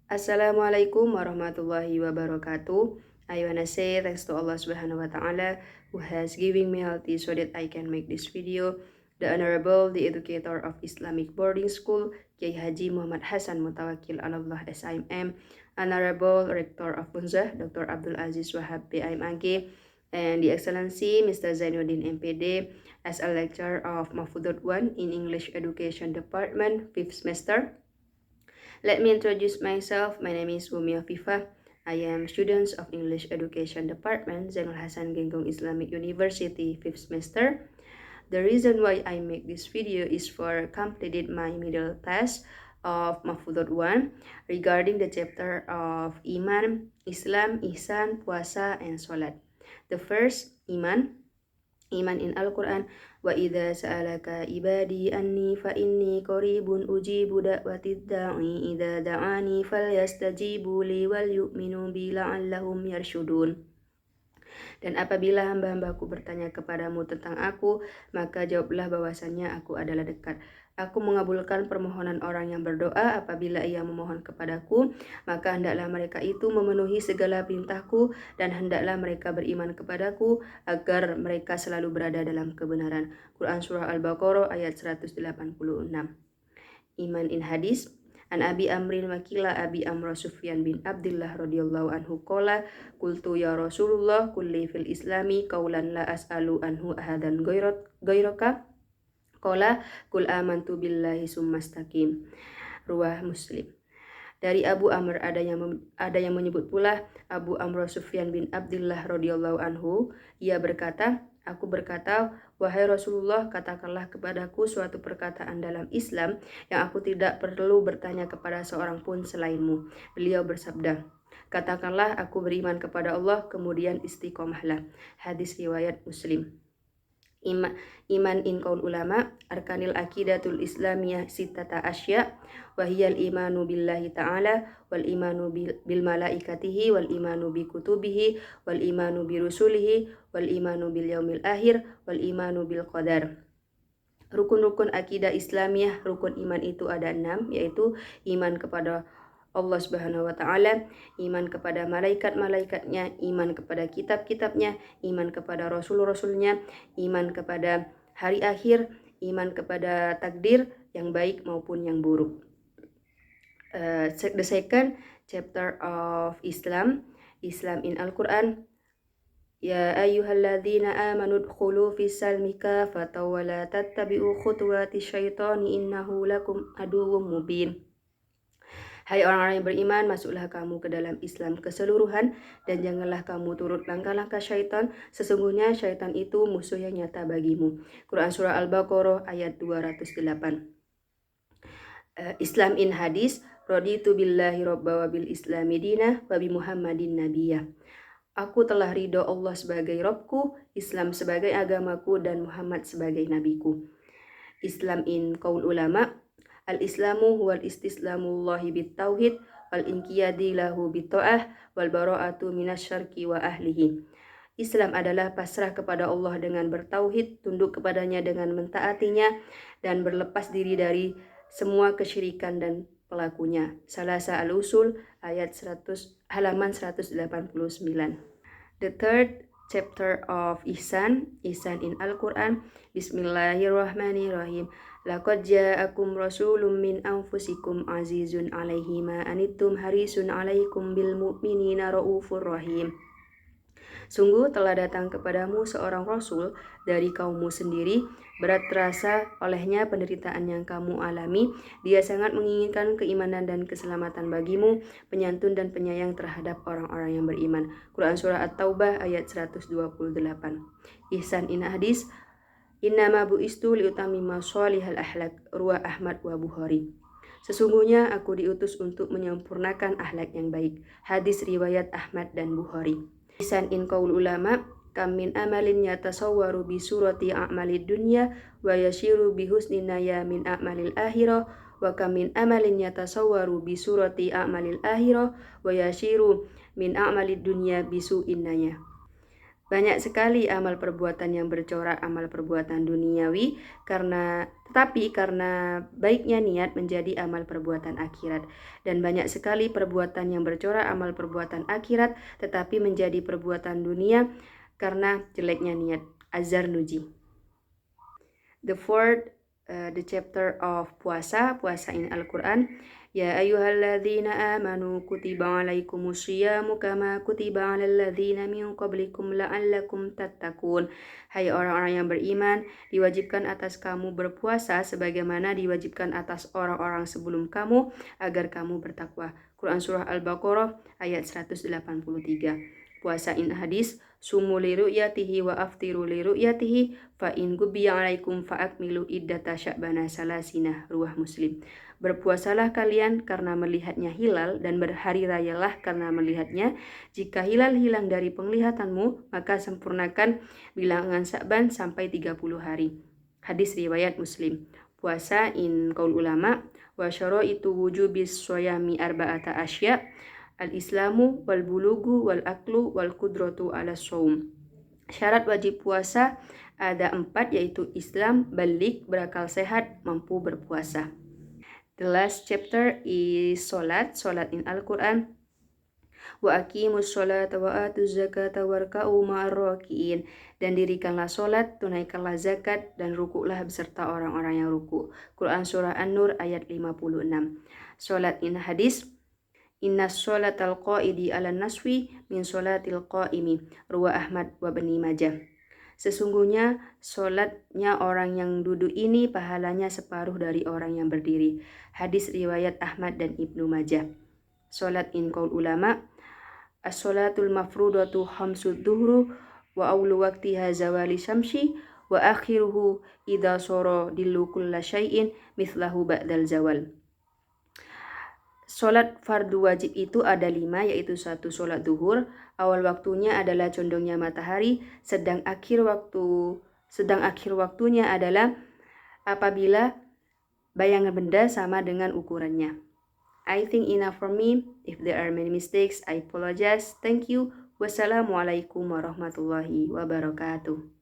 Assalamualaikum warahmatullahi wabarakatuh. I wanna say thanks to Allah Subhanahu wa Ta'ala who has given me healthy so that I can make this video. The Honorable, the Educator of Islamic Boarding School, Kiai Haji Muhammad Hasan Mutawakil Allah SIM, Honorable Rector of Bunzah, Dr. Abdul Aziz Wahab PIMAG, and the Excellency Mr. Zainuddin MPD as a lecturer of Mahfudud 1 in English Education Department, 5th semester. Let me introduce myself. My name is Umi Afifah. I am student of English Education Department, Zainul Hasan Genggong Islamic University, 5th semester. The reason why I make this video is for completed my middle class of Mahfudud 1 regarding the chapter of Iman, Islam, Ihsan, Puasa, and Salat. The first, Iman in Al-Quran, wa idza sa'alaka ibadi anni fa inni qaribun ujibu da'watid da'i idza da'ani falyastajibu li wal yu'minu bi la'allahum yarshudun. Dan apabila hamba-hambaku bertanya kepadamu tentang aku, maka jawablah bahwasannya aku adalah dekat. Aku mengabulkan permohonan orang yang berdoa apabila ia memohon kepadaku, maka hendaklah mereka itu memenuhi segala perintahku dan hendaklah mereka beriman kepadaku agar mereka selalu berada dalam kebenaran. Quran Surah Al-Baqarah ayat 186. Iman in hadis. An Abi Amrin wakila Abi Amr Sufyan bin Abdullah radhiyallahu anhu qala qultu ya Rasulullah kulli fil islami qaulan la as'alu anhu ahadan ghairaka qala qul amantu billahi summastaqim. Ruwah Muslim. Dari Abu Amr ada yang menyebut pula Abu Amr Sufyan bin Abdullah radhiyallahu anhu, ia berkata, aku berkata, wahai Rasulullah, katakanlah kepadaku suatu perkataan dalam Islam yang aku tidak perlu bertanya kepada seorang pun selainmu. Beliau bersabda, katakanlah aku beriman kepada Allah, kemudian istiqomahlah. Hadis riwayat Muslim. Iman in qaul ulama arkanil aqidatul islamiyah sittata asya wahiyal imanu billahi ta'ala wal imanu bil malaikatihi wal imanu bi kutubihi wal imanu bi rusulihi wal imanu bil yaumil akhir wal imanu bil qadar. Rukun-rukun akidah Islamiyah, rukun iman itu ada 6, yaitu iman kepada Allah Subhanahu wa Ta'ala, iman kepada malaikat-malaikatnya, iman kepada kitab-kitabnya, iman kepada rasul-rasulnya, iman kepada hari akhir, iman kepada takdir yang baik maupun yang buruk. The second chapter of Islam in Al-Quran. Ya ayyuhalladzina amanu dkhulu fis salmi kafatan wa la tattabi'u khutuwati syaitani innahu lakum aduwwum mubin. Hai orang-orang yang beriman, masuklah kamu ke dalam Islam keseluruhan dan janganlah kamu turut langkah-langkah syaitan. Sesungguhnya syaitan itu musuh yang nyata bagimu. Quran Surah Al-Baqarah ayat 208. Islam in hadis. Raditu billahi robba wa bil islami dinah wa bi Muhammadin nabiyah. Aku telah ridho Allah sebagai Robku, Islam sebagai agamaku, dan Muhammad sebagai nabiku. Islam in qaul ulama. Al-Islamu huwal istislamullahi bit-tauhid wal inqiyadi lahu bit-ta'ah wal bara'atu minasyarki wa ahlihi. Islam adalah pasrah kepada Allah dengan bertauhid, tunduk kepadanya dengan mentaatinya, dan berlepas diri dari semua kesyirikan dan pelakunya. Salasa al-Usul ayat 100 halaman 189. The third chapter of Ihsan in Al-Quran. Bismillahirrahmanirrahim. Laqad ja'akum rasulun min anfusikum azizun 'alaihi ma anittum harisun 'alaikum bil mu'minina raufur rahim. Sungguh telah datang kepadamu seorang rasul dari kaummu sendiri, berat terasa olehnya penderitaan yang kamu alami. Dia sangat menginginkan keimanan dan keselamatan bagimu, penyantun dan penyayang terhadap orang-orang yang beriman. Quran Surah At-Taubah ayat 128. Ihsan in hadis. Innama bu'istu liutamima sholihal ahlak. Ruwah Ahmad wa Bukhari. Sesungguhnya aku diutus untuk menyempurnakan akhlak yang baik. Hadis riwayat Ahmad dan Bukhari. Ihsan in qaul ulama. Kam min amalin yatasawwaru bi surati a'malid dunya wa yashiru bi husni naya min a'malil akhirah wa kam min amalin yatasawwaru bi surati a'malil akhirah wa yashiru min a'malid dunya bi su'in naya. Banyak sekali amal perbuatan yang bercorak amal perbuatan duniawi tetapi karena baiknya niat menjadi amal perbuatan akhirat. Dan banyak sekali perbuatan yang bercorak amal perbuatan akhirat tetapi menjadi perbuatan dunia karena jeleknya niat. Az-Zarnuji. The chapter of puasa in Al-Quran. Ya ayyuhalladzina amanu kutiba alaikumus syiyamu kama kutiba alal ladzina min qablikum la'allakum tattaqun. Hai orang-orang yang beriman, diwajibkan atas kamu berpuasa sebagaimana diwajibkan atas orang-orang sebelum kamu agar kamu bertakwa. Quran Surah Al-Baqarah ayat 183. Puasa in hadis, sumu li ru'yatihi wa aftiru li ru'yatihi fa in gubbiya alaikum fa akmilu iddata sya'bana salasina. Ruwah Muslim. Berpuasalah kalian karena melihatnya hilal dan berhari rayalah karena melihatnya. Jika hilal hilang dari penglihatanmu, maka sempurnakan bilangan Sya'ban sampai 30 hari. Hadis riwayat Muslim. Puasa in qaul ulama, wa syaraitu wujubis shayami arba'ata asya. Al-Islamu wal bulugu wal aklu wal kudratu ala shaum. Syarat wajib puasa ada 4, yaitu Islam, balik, berakal sehat, mampu berpuasa. The last chapter is Salat in Al-Quran. Wa aqimus sholata wa atuz zakata warka'u ma'ar raki'in. Dan dirikanlah solat, tunaikanlah zakat, dan rukuklah beserta orang-orang yang ruku. Quran Surah An-Nur ayat 56. Solat in hadis. Inna sholatal qaidi ala naswi min sholatil qaimi. Ruwa Ahmad wa Bani Majah. Sesungguhnya sholatnya orang yang duduk ini pahalanya separuh dari orang yang berdiri. Hadis riwayat Ahmad dan Ibnu Majah. Sholat in qaul ulama. As-sholatul mafrudatu khamsud duhru wa awlu waqtiha zawali syamsi wa akhiruhu idha soro dillu kulla syai'in mithlahu ba'dal zawal. Sholat fardu wajib itu ada 5, yaitu 1 sholat duhur, awal waktunya adalah condongnya matahari, sedang akhir waktunya adalah apabila bayangan benda sama dengan ukurannya. I think enough for me. If there are many mistakes, I apologize. Thank you. Wassalamualaikum warahmatullahi wabarakatuh.